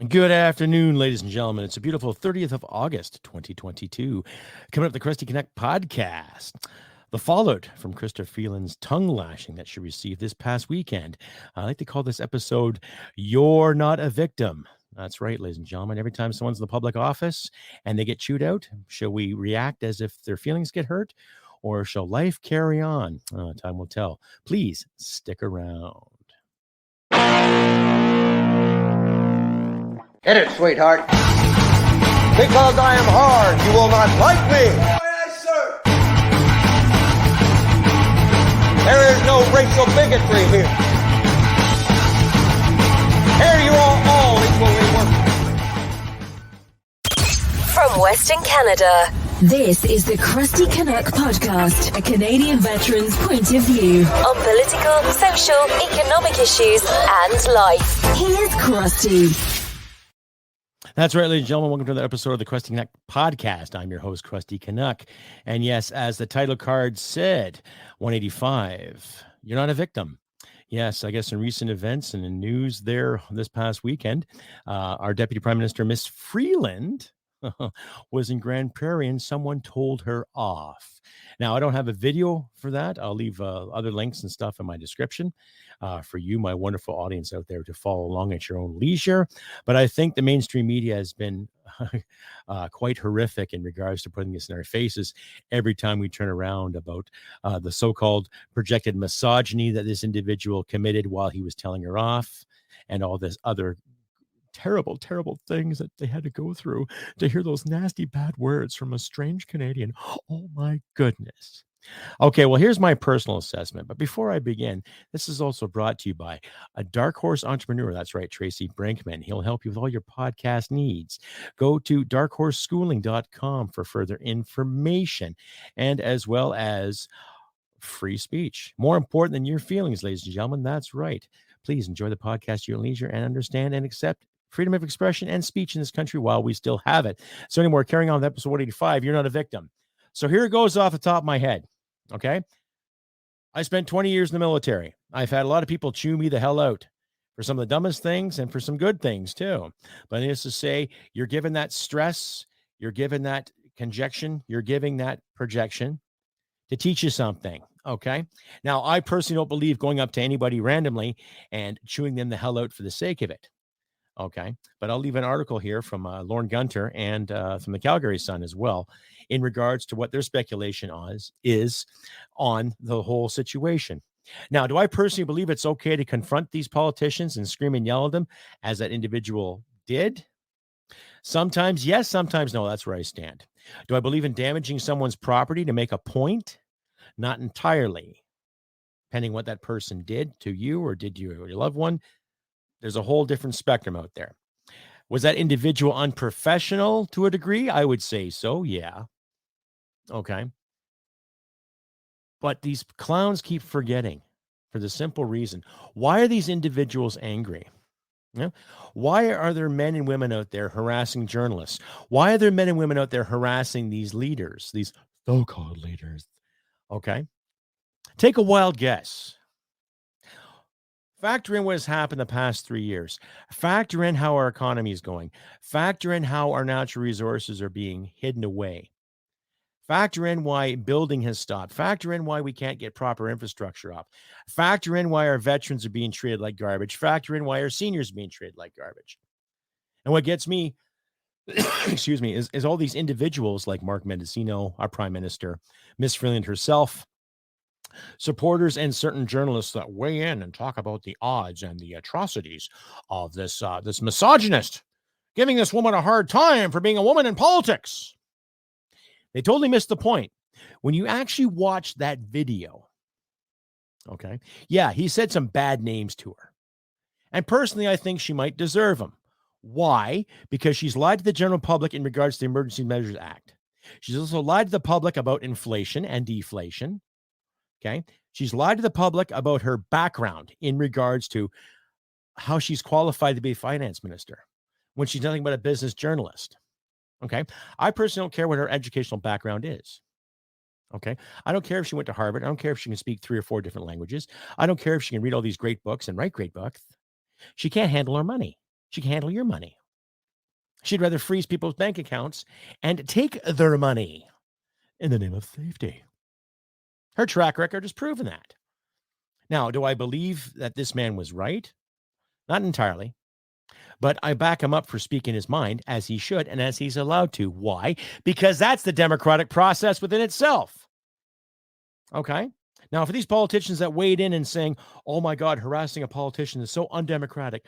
Good afternoon, ladies and gentlemen. It's a beautiful 30th of August, 2022. Coming up, the Crusty Canuck podcast. The fallout from Krista Freeland's tongue lashing that she received this past weekend. I like to call this episode, You're Not a Victim. That's right, ladies and gentlemen. Every time someone's in the public office and they get chewed out, shall we react as if their feelings get hurt? Or shall life carry on? Time will tell. Please stick around. Hit it, sweetheart. Because I am hard, you will not like me. Yes, sir. There is no racial bigotry here. Here you are all equally worthless. From Western Canada, this is the Crusty Canuck podcast, a Canadian veteran's point of view on political, social, economic issues and life. Here's Crusty. That's right, ladies and gentlemen. Welcome to another episode of the Crusty Canuck podcast. I'm your host, Crusty Canuck. And yes, as the title card said, 185, you're not a victim. Yes, I guess in recent events and in news there this past weekend, our Deputy Prime Minister, Miss Freeland, was in Grand Prairie and someone told her off. Now, I don't have a video for that. I'll leave other links and stuff in my description for you, my wonderful audience out there, to follow along at your own leisure. But I think the mainstream media has been quite horrific in regards to putting this in our faces every time we turn around about the so-called projected misogyny that this individual committed while he was telling her off and all this other terrible, terrible things that they had to go through to hear those nasty, bad words from a strange Canadian. Oh my goodness. Okay, well, here's my personal assessment. But before I begin, this is also brought to you by a dark horse entrepreneur. That's right, Tracy Brinkman. He'll help you with all your podcast needs. Go to darkhorseschooling.com for further information and as well as free speech. More important than your feelings, ladies and gentlemen. That's right. Please enjoy the podcast at your leisure and understand and accept freedom of expression and speech in this country while we still have it. So anymore, carrying on with episode 185, you're not a victim. So here it goes off the top of my head. Okay. I spent 20 years in the military. I've had a lot of people chew me the hell out for some of the dumbest things and for some good things too. But needless to say, you're given that stress, you're given that conjection, you're giving that projection to teach you something. Okay. Now, I personally don't believe going up to anybody randomly and chewing them the hell out for the sake of it. Okay. But I'll leave an article here from Lorne Gunter and from the Calgary Sun as well in regards to what their speculation is on the whole situation. Now, do I personally believe it's okay to confront these politicians and scream and yell at them as that individual did? Sometimes yes, sometimes no. That's where I stand. Do I believe in damaging someone's property to make a point? Not entirely. Depending what that person did to you or did you or your loved one. There's a whole different spectrum out there. Was that individual unprofessional to a degree? I would say so, yeah. Okay. But these clowns keep forgetting for the simple reason. Why are these individuals angry? Yeah. Why are there men and women out there harassing journalists? Why are there men and women out there harassing these leaders, these so-called leaders? Okay. Take a wild guess. Factor in what has happened the past 3 years. Factor in how our economy is going. Factor in how our natural resources are being hidden away. Factor in why building has stopped. Factor in why we can't get proper infrastructure up. Factor in why our veterans are being treated like garbage. Factor in why our seniors are being treated like garbage. And what gets me, excuse me, is all these individuals like Mark Mendocino, our prime minister, Miss Freeland herself, supporters and certain journalists that weigh in and talk about the odds and the atrocities of this misogynist giving this woman a hard time for being a woman in politics. They totally missed the point. When you actually watch that video, okay, yeah, he said some bad names to her. And personally, I think she might deserve them. Why? Because she's lied to the general public in regards to the Emergency Measures Act. She's also lied to the public about inflation and deflation. Okay. She's lied to the public about her background in regards to how she's qualified to be a finance minister when she's nothing but a business journalist. Okay. I personally don't care what her educational background is. Okay. I don't care if she went to Harvard. I don't care if she can speak 3 or 4 different languages. I don't care if she can read all these great books and write great books. She can't handle her money. She can handle your money. She'd rather freeze people's bank accounts and take their money in the name of safety. Her track record has proven that. Now, do I believe that this man was right? Not entirely. But I back him up for speaking his mind, as he should and as he's allowed to. Why? Because that's the democratic process within itself. Okay? Now, for these politicians that weighed in and saying, "Oh my God, harassing a politician is so undemocratic.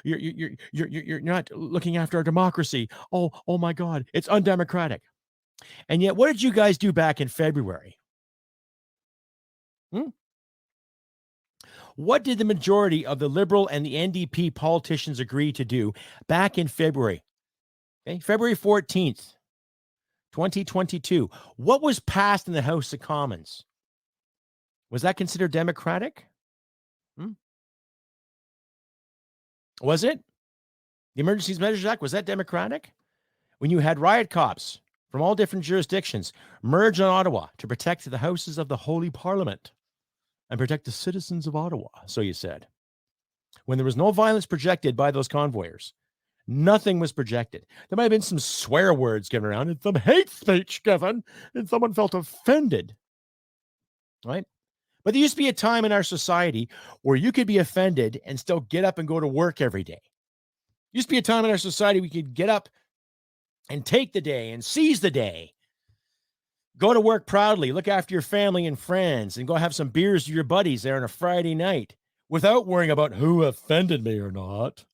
You're not looking after our democracy. Oh my God, it's undemocratic." And yet, what did you guys do back in February? What did the majority of the Liberal and the NDP politicians agree to do back in February? Okay, February 14th, 2022. What was passed in the House of Commons? Was that considered democratic? Was it? The Emergency Measures Act, was that democratic? When you had riot cops from all different jurisdictions merge on Ottawa to protect the houses of the Holy Parliament and protect the citizens of Ottawa, so you said. When there was no violence projected by those convoyers, nothing was projected. There might have been some swear words given around and some hate speech given, and someone felt offended, right? But there used to be a time in our society where you could be offended and still get up and go to work every day. There used to be a time in our society we could get up and take the day and seize the day. Go to work proudly, look after your family and friends, and go have some beers with your buddies there on a Friday night without worrying about who offended me or not.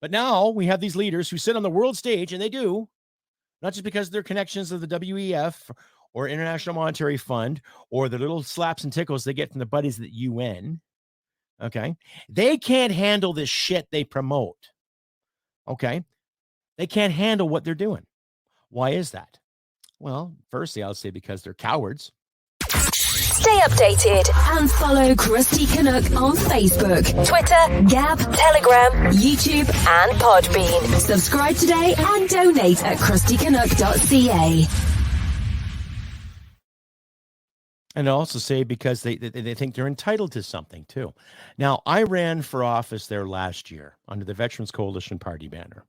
But now we have these leaders who sit on the world stage, and they do, not just because of their connections of the WEF or International Monetary Fund or the little slaps and tickles they get from the buddies at the UN. Okay. They can't handle this shit they promote. Okay. They can't handle what they're doing. Why is that? Well, firstly, I'll say because they're cowards. Stay updated and follow Crusty Canuck on Facebook, Twitter, Gab, Telegram, YouTube, and Podbean. Subscribe today and donate at crustycanuck.ca. And I'll also say because they think they're entitled to something too. Now, I ran for office there last year under the Veterans Coalition Party banner.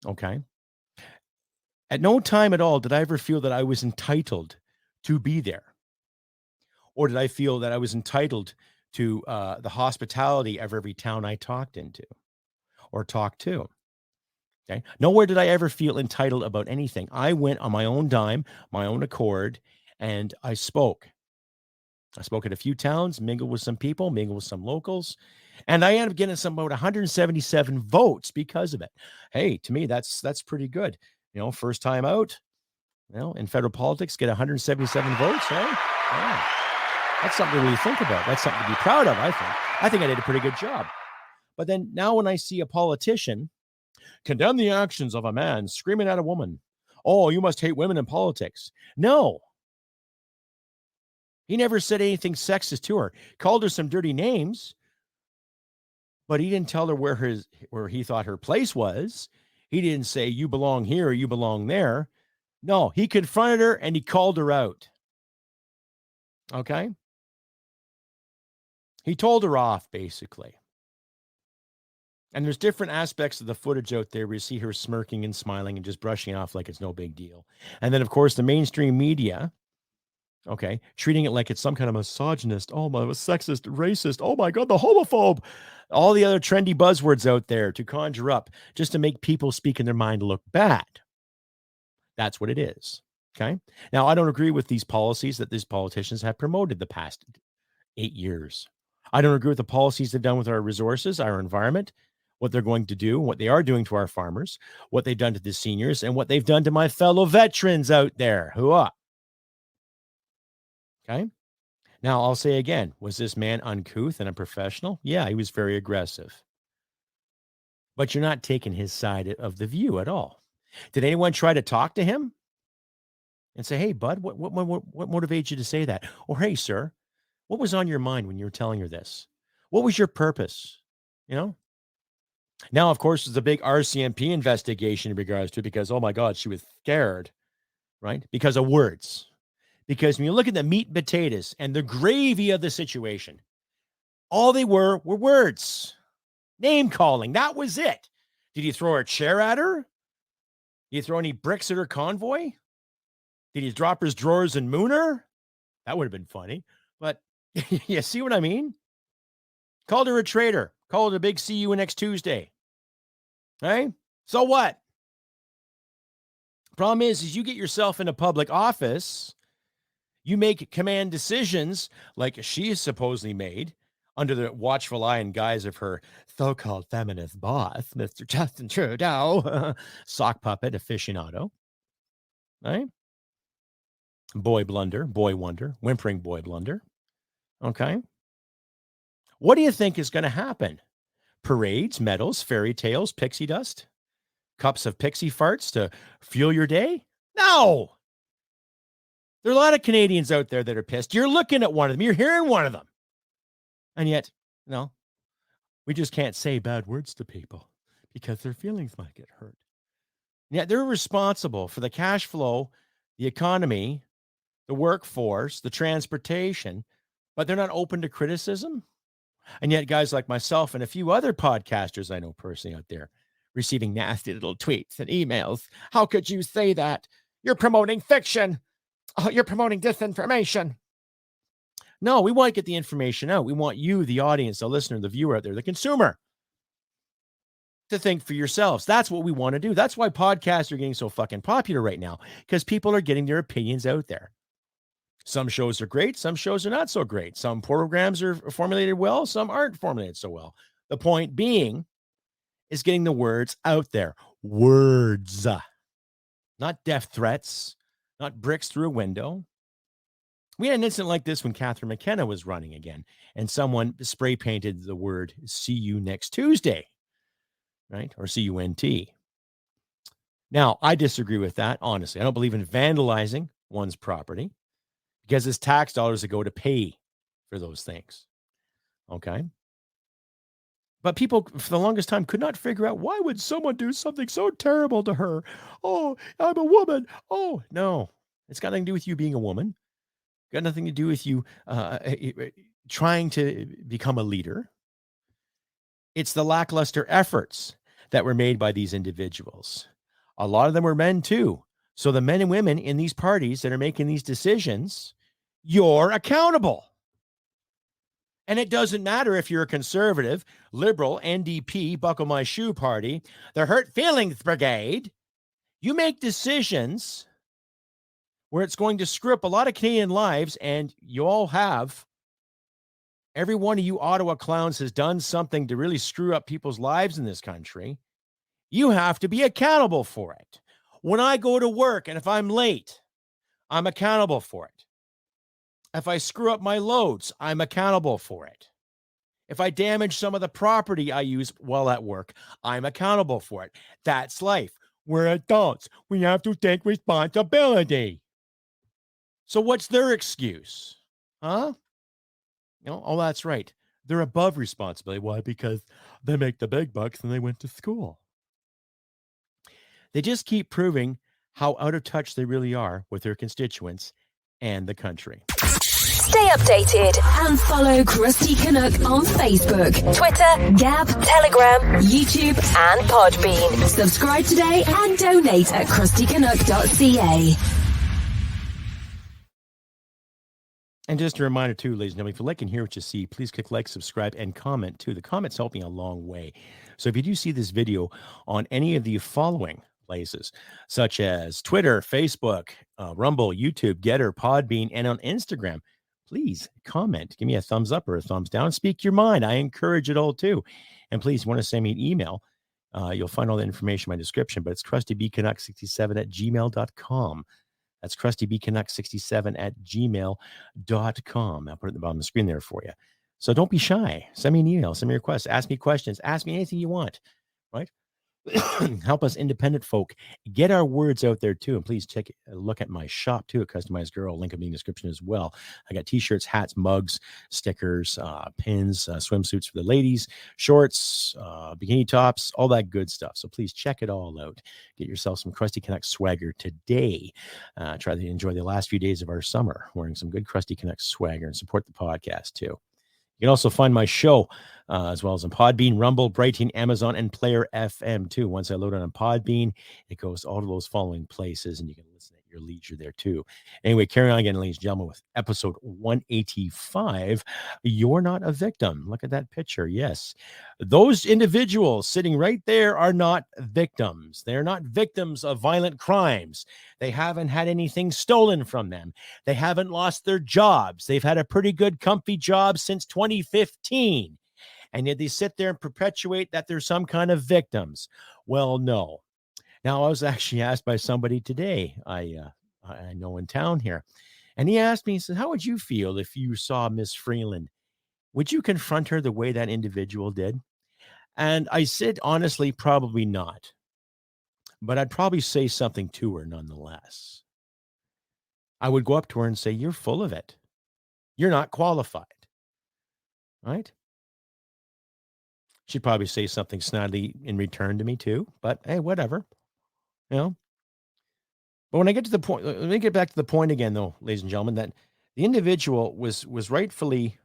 Okay. At no time at all did I ever feel that I was entitled to be there. Or did I feel that I was entitled to the hospitality of every town I talked into or talked to. Okay. Nowhere did I ever feel entitled about anything. I went on my own dime, my own accord, and I spoke. I spoke at a few towns, mingled with some people, mingled with some locals, and I ended up getting about 177 votes because of it. Hey, to me, that's pretty good. You know, first time out, you know, in federal politics, get 177 votes. Hey, yeah. That's something to really think about. That's something to be proud of, I think. I think I did a pretty good job. But then now when I see a politician condemn the actions of a man screaming at a woman, "Oh, you must hate women in politics." No. He never said anything sexist to her. Called her some dirty names, but he didn't tell her where he thought her place was. He didn't say, "You belong here," or "You belong there." No, he confronted her and he called her out. Okay? He told her off, basically. And there's different aspects of the footage out there where you see her smirking and smiling and just brushing off like it's no big deal. And then, of course, the mainstream media, okay, treating it like it's some kind of misogynist, oh my, sexist, racist, oh my God, the homophobe, all the other trendy buzzwords out there to conjure up just to make people speak in their mind look bad. That's what it is. Okay. Now, I don't agree with these policies that these politicians have promoted the past 8 years. I don't agree with the policies they've done with our resources, our environment, what they're going to do, what they are doing to our farmers, what they've done to the seniors, and what they've done to my fellow veterans out there. Hooah. Okay. Now, I'll say again, was this man uncouth and unprofessional? Yeah, he was very aggressive. But you're not taking his side of the view at all. Did anyone try to talk to him and say, "Hey, bud, what motivates you to say that?" Or, "Hey, sir, what was on your mind when you were telling her this? What was your purpose?" You know? Now, of course, there's a big RCMP investigation in regards to it because, oh my God, she was scared, right? Because of words. Because when you look at the meat and potatoes and the gravy of the situation, all they were words. Name calling. That was it. Did you throw a chair at her? Did you throw any bricks at her convoy? Did he drop his drawers and moon her? That would have been funny. But you see what I mean? Called her a traitor. Called it a big see you next Tuesday. Right? So what? Problem is you get yourself in a public office, you make command decisions like she is supposedly made under the watchful eye and guise of her so-called feminist boss, Mr. Justin Trudeau, sock puppet aficionado. Right? Boy blunder, boy wonder, whimpering boy blunder. Okay. What do you think is going to happen? Parades, medals, fairy tales, pixie dust, cups of pixie farts to fuel your day? No. There are a lot of Canadians out there that are pissed. You're looking at one of them. You're hearing one of them. And yet, no, we just can't say bad words to people because their feelings might get hurt. Yeah, they're responsible for the cash flow, the economy, the workforce, the transportation, but they're not open to criticism. And yet guys like myself and a few other podcasters I know personally out there receiving nasty little tweets and emails. How could you say that? You're promoting fiction. Oh, you're promoting disinformation. No, we want to get the information out. We want you, the audience, the listener, the viewer out there, the consumer, to think for yourselves. That's what we want to do. That's why podcasts are getting so fucking popular right now, because people are getting their opinions out there. Some shows are great. Some shows are not so great. Some programs are formulated well. Some aren't formulated so well. The point being is getting the words out there. Words, not death threats, not bricks through a window. We had an incident like this when Catherine McKenna was running again, and someone spray painted the word "see you next Tuesday," right? Or C-U-N-T. Now, I disagree with that, honestly. I don't believe in vandalizing one's property, because it's tax dollars that go to pay for those things. Okay. But people, for the longest time, could not figure out, why would someone do something so terrible to her? Oh, I'm a woman. Oh, no. It's got nothing to do with you being a woman. Got nothing to do with you trying to become a leader. It's the lackluster efforts that were made by these individuals. A lot of them were men, too. So the men and women in these parties that are making these decisions, you're accountable. And it doesn't matter if you're a conservative, liberal, NDP, buckle my shoe party, the hurt feelings brigade. You make decisions where it's going to screw up a lot of Canadian lives, and you all have. Every one of you Ottawa clowns has done something to really screw up people's lives in this country. You have to be accountable for it. When I go to work and if I'm late, I'm accountable for it. If I screw up my loads, I'm accountable for it. If I damage some of the property I use while at work, I'm accountable for it. That's life. We're adults. We have to take responsibility. So what's their excuse? Huh? No, oh, that's right. They're above responsibility. Why? Because they make the big bucks and they went to school. They just keep proving how out of touch they really are with their constituents and the country. Stay updated and follow Crusty Canuck on Facebook, Twitter, Gab, Telegram, YouTube, and Podbean. Subscribe today and donate at crustycanuck.ca. And just a reminder too, ladies and gentlemen, if you like and hear what you see, please click like, subscribe, and comment too. The comments help me a long way. So if you do see this video on any of the following places, such as Twitter, Facebook, Rumble, YouTube, Getter, Podbean, and on Instagram, please comment. Give me a thumbs up or a thumbs down. Speak your mind. I encourage it all too. And please, if you want to send me an email, you'll find all the information in my description, but it's crustybcanuck67@gmail.com. That's crustybcanuck67@gmail.com. I'll put it at the bottom of the screen there for you. So don't be shy. Send me an email, send me a request, ask me questions, ask me anything you want, right? Help us independent folk get our words out there too. And please take a look at my shop too at Customized Girl. Link in the description as well. I got t-shirts, hats, mugs, stickers, pins, swimsuits for the ladies, shorts, bikini tops, all that good stuff. So please check it all out. Get yourself some Crusty Canuck swagger today. Try to enjoy the last few days of our summer wearing some good Crusty Canuck swagger and support the podcast too. You can also find my show as well as on Podbean, Rumble, Brighton, Amazon, and Player FM too. Once I load it on Podbean, it goes to all of those following places, and you can listen at your leisure there too. Anyway, carrying on again, ladies and gentlemen, with episode 185. You're not a victim. Look at that picture. Yes, those individuals sitting right there are not victims. They're not victims of violent crimes. They haven't had anything stolen from them. They haven't lost their jobs. They've had a pretty good, comfy job since 2015. And yet they sit there and perpetuate that there's some kind of victims. Well, no. Now, I was actually asked by somebody today, I know in town here, and he asked me, he said, how would you feel if you saw Miss Freeland? Would you confront her the way that individual did? And I said, honestly, probably not. But I'd probably say something to her nonetheless. I would go up to her and say, you're full of it. You're not qualified. Right? She'd probably say something snidely in return to me too, but hey, whatever, you know. But when I get to the point, let me get back to the point again, though, ladies and gentlemen, that the individual was rightfully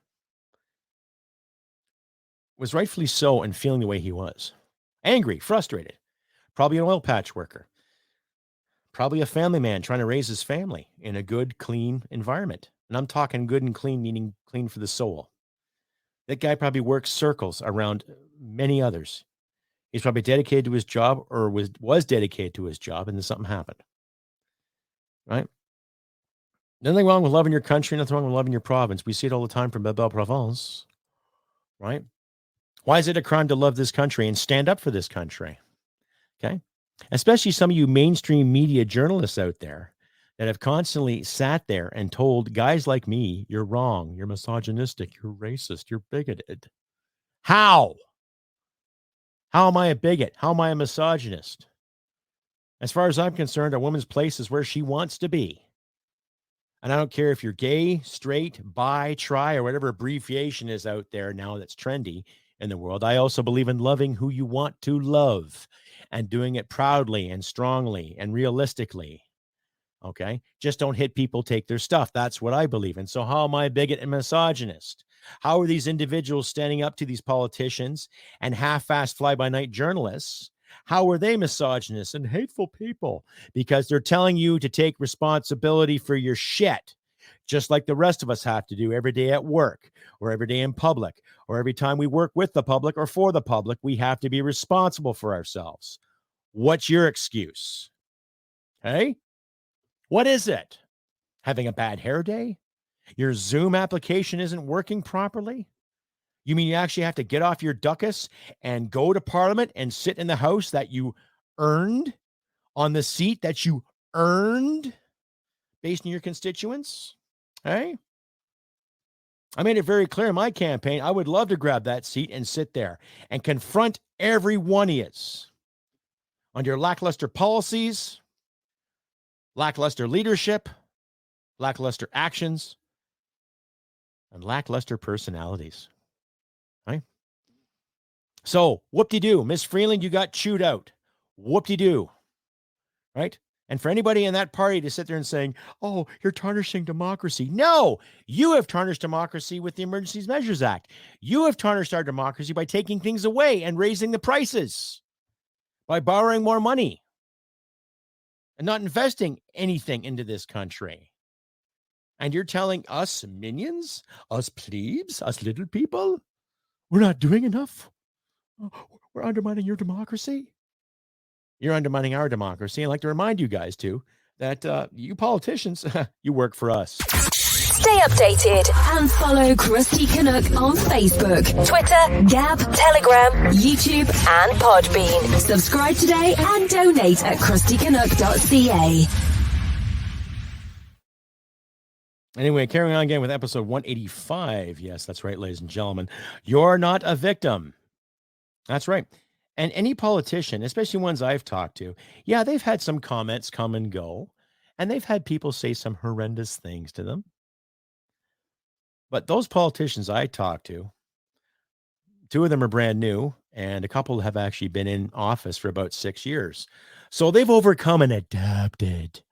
so and feeling the way he was, angry, frustrated, probably an oil patch worker, probably a family man trying to raise his family in a good, clean environment. And I'm talking good and clean, meaning clean for the soul. That guy probably works circles around many others. He's probably dedicated to his job, or was dedicated to his job, and then something happened. Right? Nothing wrong with loving your country, nothing wrong with loving your province. We see it all the time from Belle Provence. Right? Why is it a crime to love this country and stand up for this country? Okay? Especially some of you mainstream media journalists out there that have constantly sat there and told guys like me, you're wrong, you're misogynistic, you're racist, you're bigoted. How? How am I a bigot? How am I a misogynist? As far as I'm concerned, a woman's place is where she wants to be. And I don't care if you're gay, straight, bi, tri, or whatever abbreviation is out there now that's trendy in the world. I also believe in loving who you want to love and doing it proudly and strongly and realistically. Okay? Just don't hit people, take their stuff. That's what I believe in. So how am I a bigot and misogynist? How are these individuals standing up to these politicians and half-assed fly-by-night journalists? How are they misogynists and hateful people? Because they're telling you to take responsibility for your shit, just like the rest of us have to do every day at work or every day in public or every time we work with the public or for the public. We have to be responsible for ourselves. What's your excuse? Hey? What is it? Having a bad hair day? Your Zoom application isn't working properly? You mean you actually have to get off your duckus and go to Parliament and sit in the house that you earned, on the seat that you earned based on your constituents? Hey? I made it very clear in my campaign, I would love to grab that seat and sit there and confront every one of you on your lackluster policies, lackluster leadership, lackluster actions, and lackluster personalities. Right? So, whoop-de-doo. Miss Freeland, you got chewed out. Whoop-de-doo. Right? And for anybody in that party to sit there and saying, oh, you're tarnishing democracy. No, you have tarnished democracy with the Emergency Measures Act. You have tarnished our democracy by taking things away and raising the prices, by borrowing more money and not investing anything into this country. And you're telling us minions, us plebes, us little people, we're not doing enough? We're undermining your democracy? You're undermining our democracy. I'd like to remind you guys, too, that you politicians, you work for us. Stay updated and follow Crusty Canuck on Facebook, Twitter, Gab, Telegram, YouTube, and Podbean. Subscribe today and donate at crustycanuck.ca. Anyway, carrying on again with episode 185. Yes, that's right, ladies and gentlemen. You're not a victim. That's right. And any politician, especially ones I've talked to, yeah, they've had some comments come and go, and they've had people say some horrendous things to them. But those politicians I talked to, two of them are brand new, and a couple have actually been in office for about 6 years. So they've overcome and adapted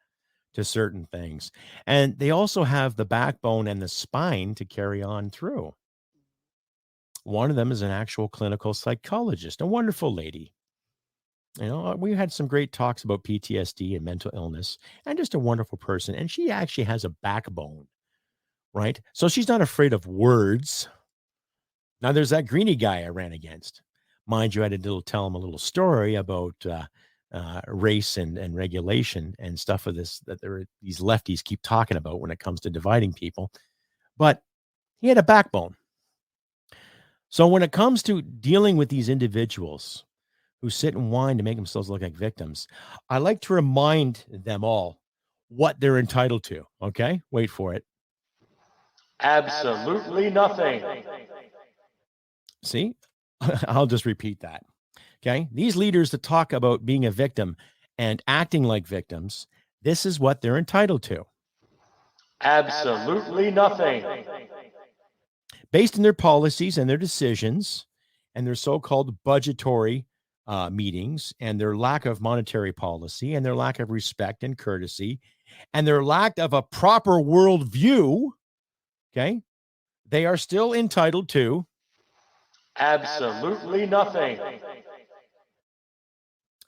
to certain things. And they also have the backbone and the spine to carry on through. One of them is an actual clinical psychologist, a wonderful lady. We had some great talks about PTSD and mental illness, and just a wonderful person. And she actually has a backbone, right? So she's not afraid of words. Now, there's that greenie guy I ran against. Mind you, I had to tell him a little story about race and regulation and stuff of this that these lefties keep talking about when it comes to dividing people. But he had a backbone. So when it comes to dealing with these individuals who sit and whine to make themselves look like victims, I like to remind them all what they're entitled to. Okay, wait for it. Absolutely nothing. See, I'll just repeat that. Okay, these leaders that talk about being a victim and acting like victims, this is what they're entitled to. Absolutely nothing. Based on their policies and their decisions and their so-called budgetary meetings and their lack of monetary policy and their lack of respect and courtesy and their lack of a proper worldview, okay, they are still entitled to absolutely nothing.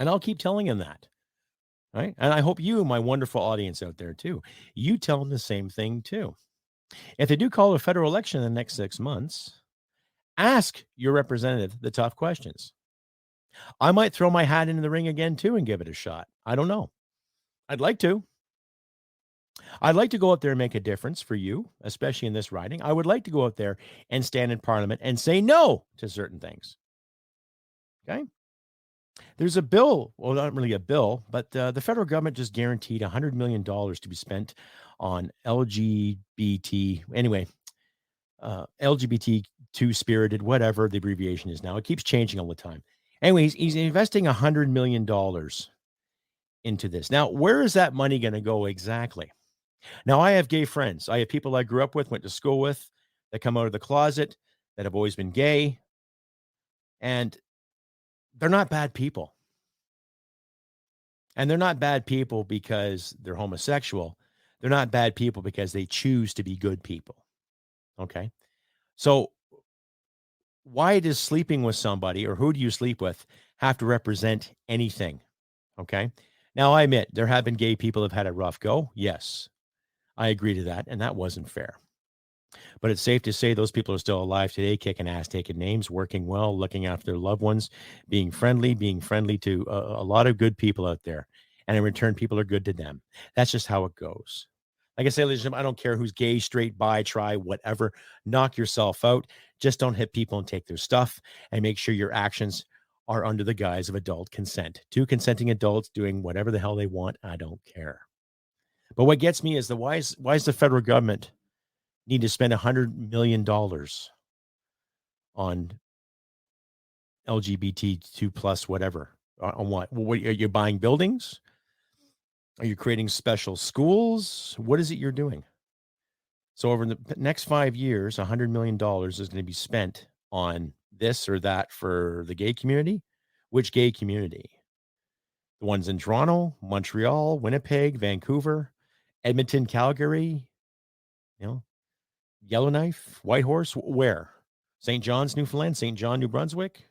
And I'll keep telling him that. Right. And I hope you, my wonderful audience out there too, you tell them the same thing too. If they do call a federal election in the next 6 months, ask your representative the tough questions. I might throw my hat into the ring again too and give it a shot. I don't know. I'd like to. I'd like to go out there and make a difference for you, especially in this riding. I would like to go out there and stand in Parliament and say no to certain things. Okay. There's a bill, well, not really a bill, but the federal government just guaranteed $100 million to be spent on LGBT, LGBT2 spirited, whatever the abbreviation is now. It keeps changing all the time. Anyways, he's investing $100 million into this. Now, where is that money going to go exactly? Now, I have gay friends. I have people I grew up with, went to school with, that come out of the closet, that have always been gay, and they're not bad people. And they're not bad people because they're homosexual. They're not bad people because they choose to be good people. Okay. So why does sleeping with somebody, or who do you sleep with, have to represent anything? Okay. Now, I admit there have been gay people who have had a rough go. Yes, I agree to that. And that wasn't fair. But it's safe to say those people are still alive today, kicking ass, taking names, working well, looking after their loved ones, being friendly to a lot of good people out there. And in return, people are good to them. That's just how it goes. Like I say, ladies and gentlemen, I don't care who's gay, straight, bi, tri, whatever. Knock yourself out. Just don't hit people and take their stuff, and make sure your actions are under the guise of adult consent. Two consenting adults doing whatever the hell they want. I don't care. But what gets me is why is the federal government need to spend $100 million on LGBT2 plus whatever? On what? Are you buying buildings? Are you creating special schools? What is it you're doing? So over the next 5 years, $100 million is going to be spent on this or that for the gay community. Which gay community? The ones in Toronto, Montreal, Winnipeg, Vancouver, Edmonton, Calgary, Yellowknife, Whitehorse, where? St. John's, Newfoundland, St. John, New Brunswick,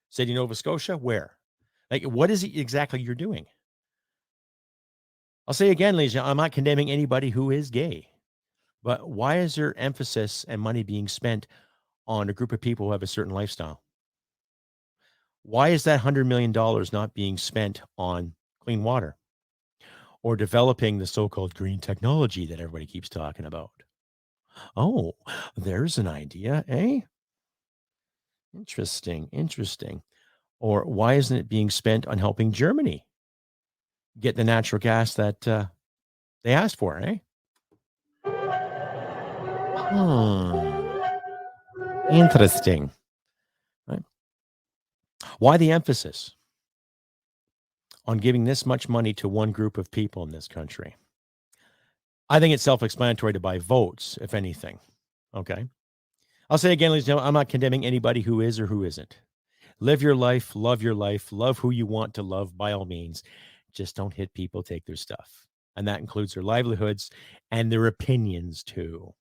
City, Nova Scotia, where? Like, what is it exactly you're doing? I'll say again, ladies and gentlemen, I'm not condemning anybody who is gay, but why is there emphasis and money being spent on a group of people who have a certain lifestyle? Why is that $100 million not being spent on clean water or developing the so-called green technology that everybody keeps talking about? Oh, there's an idea, eh? Interesting. Or why isn't it being spent on helping Germany get the natural gas that they asked for, eh? Interesting. Right? Why the emphasis on giving this much money to one group of people in this country? I think it's self-explanatory to buy votes, if anything. Okay. I'll say again, ladies and gentlemen, I'm not condemning anybody who is or who isn't. Live your life, love who you want to love by all means. Just don't hit people, take their stuff. And that includes their livelihoods and their opinions too.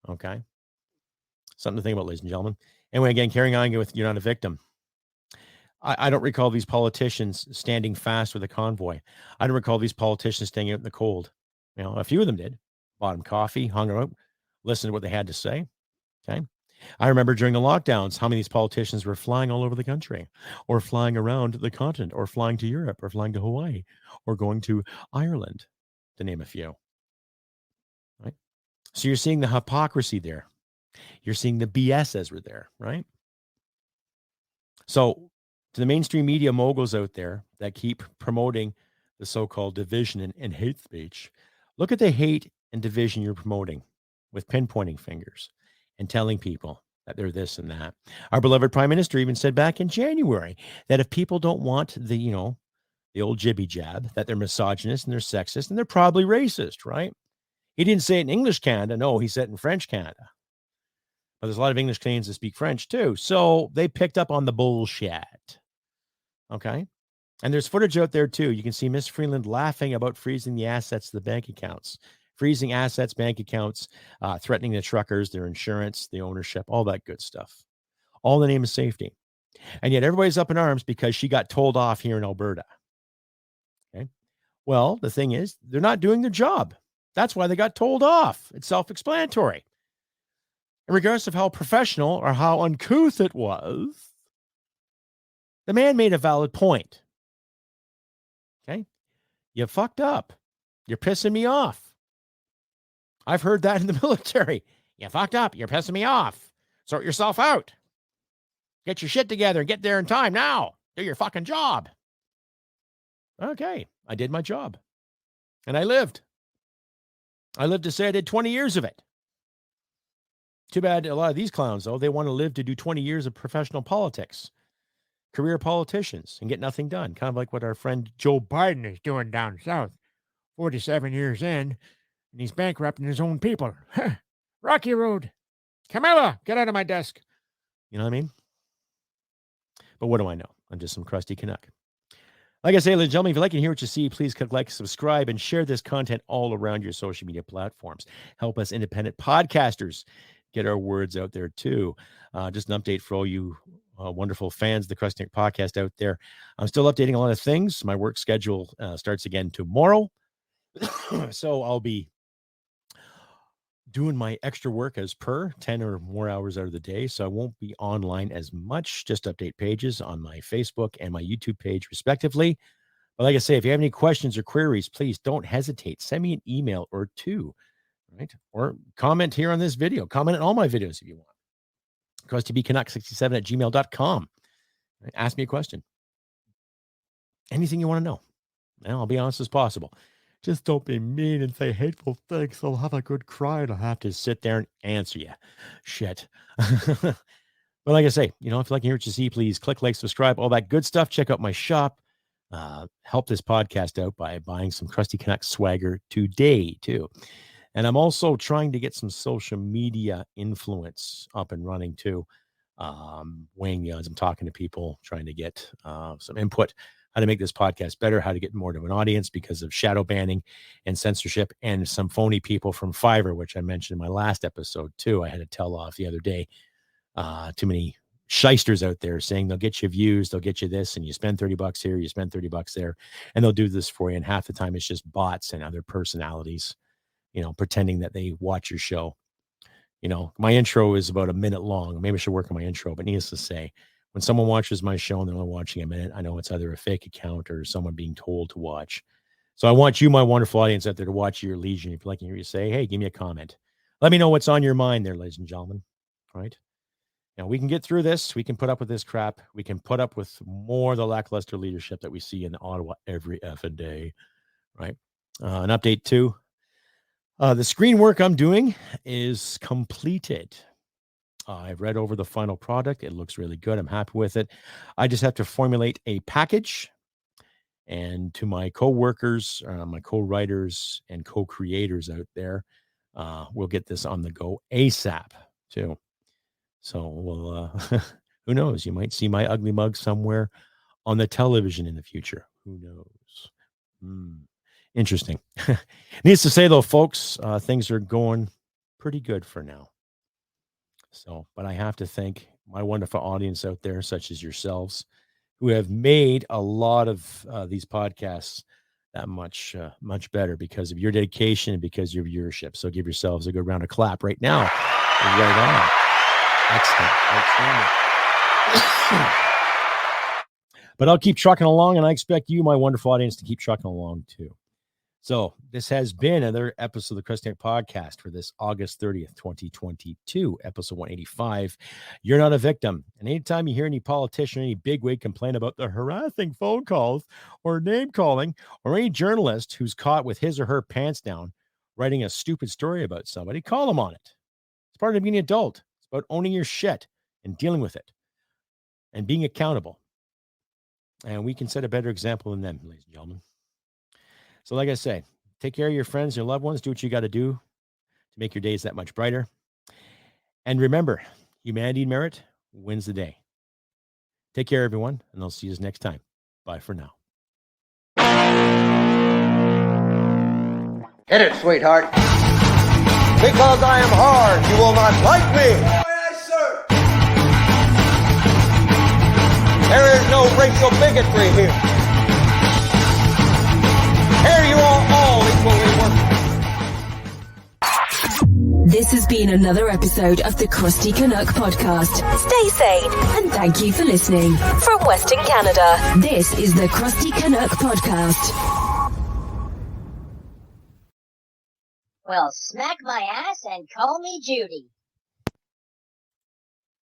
Okay. Something to think about, ladies and gentlemen. Anyway, again, carrying on with You're Not a Victim. I don't recall these politicians standing fast with a convoy. I don't recall these politicians staying out in the cold. A few of them did. Bought them coffee, hung out, listened to what they had to say. Okay. I remember during the lockdowns, how many of these politicians were flying all over the country, or flying around the continent, or flying to Europe, or flying to Hawaii, or going to Ireland, to name a few. Right. So you're seeing the hypocrisy there. You're seeing the BS as we're there, right? So to the mainstream media moguls out there that keep promoting the so-called division and hate speech, look at the hate and division you're promoting with pinpointing fingers and telling people that they're this and that. Our beloved Prime Minister even said back in January that if people don't want the old jibby jab, that they're misogynist and they're sexist and they're probably racist, right? He didn't say it in English Canada. No, he said it in French Canada. But there's a lot of English Canadians that speak French too. So they picked up on the bullshit. Okay. And there's footage out there too. You can see Miss Freeland laughing about freezing the assets of the bank accounts, freezing assets, bank accounts, threatening the truckers, their insurance, the ownership, all that good stuff. All in the name of safety. And yet everybody's up in arms because she got told off here in Alberta. Okay. Well, the thing is, they're not doing their job. That's why they got told off. It's self-explanatory. Regardless of how professional or how uncouth it was, the man made a valid point. Okay. You fucked up. You're pissing me off. I've heard that in the military. You fucked up. You're pissing me off. Sort yourself out. Get your shit together and get there in time now. Do your fucking job. Okay. I did my job. And I lived. I lived to say I did 20 years of it. Too bad a lot of these clowns, though, they want to live to do 20 years of professional politics. Career politicians and get nothing done. Kind of like what our friend Joe Biden is doing down south. 47 years in, and he's bankrupting his own people. Rocky Road. Camilla, get out of my desk. You know what I mean? But what do I know? I'm just some crusty Canuck. Like I say, ladies and gentlemen, if you like and hear what you see, please click like, subscribe, and share this content all around your social media platforms. Help us independent podcasters get our words out there too. Just an update for all you wonderful fans of the Crusty Canuck podcast out there. I'm still updating a lot of things. My work schedule starts again tomorrow. So I'll be doing my extra work as per 10 or more hours out of the day. So I won't be online as much, just update pages on my Facebook and my YouTube page respectively. But like I say, if you have any questions or queries, please don't hesitate. Send me an email or two, right? Or comment here on this video. Comment on all my videos if you want. CrustyBCanuck67@gmail.com. Right? Ask me a question. Anything you want to know. And I'll be honest as possible. Just don't be mean and say hateful things. I'll have a good cry and I'll have to sit there and answer you. Shit. But like I say, if you like to hear what you see, please click like, subscribe, all that good stuff. Check out my shop. Help this podcast out by buying some Crusty Canuck swagger today, too. And I'm also trying to get some social media influence up and running, too. Weighing the odds. I'm talking to people, trying to get some input, how to make this podcast better, how to get more to an audience because of shadow banning and censorship and some phony people from Fiverr, which I mentioned in my last episode, too. I had to tell off the other day. Too many shysters out there saying they'll get you views, they'll get you this, and you spend $30 here, you spend $30 there, and they'll do this for you. And half the time it's just bots and other personalities, pretending that they watch your show. My intro is about a minute long. Maybe I should work on my intro, but needless to say, when someone watches my show and they're only watching a minute, I know it's either a fake account or someone being told to watch. So I want you, my wonderful audience out there, to watch your legion. If you like to hear you say, hey, give me a comment. Let me know what's on your mind there, ladies and gentlemen. All right. Now, we can get through this. We can put up with this crap. We can put up with more of the lackluster leadership that we see in Ottawa every effing day. Right. An update, too. The screen work I'm doing is completed. I've read over the final product. It looks really good. I'm happy with it. I just have to formulate a package. And to my co-workers, my co-writers, and co-creators out there, we'll get this on the go ASAP, too. So we'll, who knows? You might see my ugly mug somewhere on the television in the future. Who knows? Interesting. Needs to say, though, folks, things are going pretty good for now. So, but I have to thank my wonderful audience out there, such as yourselves, who have made a lot of these podcasts that much better because of your dedication and because of your viewership. So give yourselves a good round of clap right now. Right on. Excellent. But I'll keep trucking along, and I expect you, my wonderful audience, to keep trucking along too. So this has been another episode of the Crusty Canuck Podcast for this August 30th, 2022, episode 185. You're not a victim. And anytime you hear any politician, any bigwig complain about the harassing phone calls or name calling, or any journalist who's caught with his or her pants down writing a stupid story about somebody, call them on it. It's part of being an adult. It's about owning your shit and dealing with it and being accountable. And we can set a better example than them, ladies and gentlemen. So like I say, take care of your friends, your loved ones. Do what you got to do to make your days that much brighter. And remember, humanity and merit wins the day. Take care, everyone, and I'll see you next time. Bye for now. Hit it, sweetheart. Because I am hard, you will not like me. Yes, sir. There is no racial bigotry here. Here you are all equally worthless. This has been another episode of the Crusty Canuck Podcast. Stay sane and thank you for listening. From Western Canada, this is the Crusty Canuck Podcast. Well, smack my ass and call me Judy.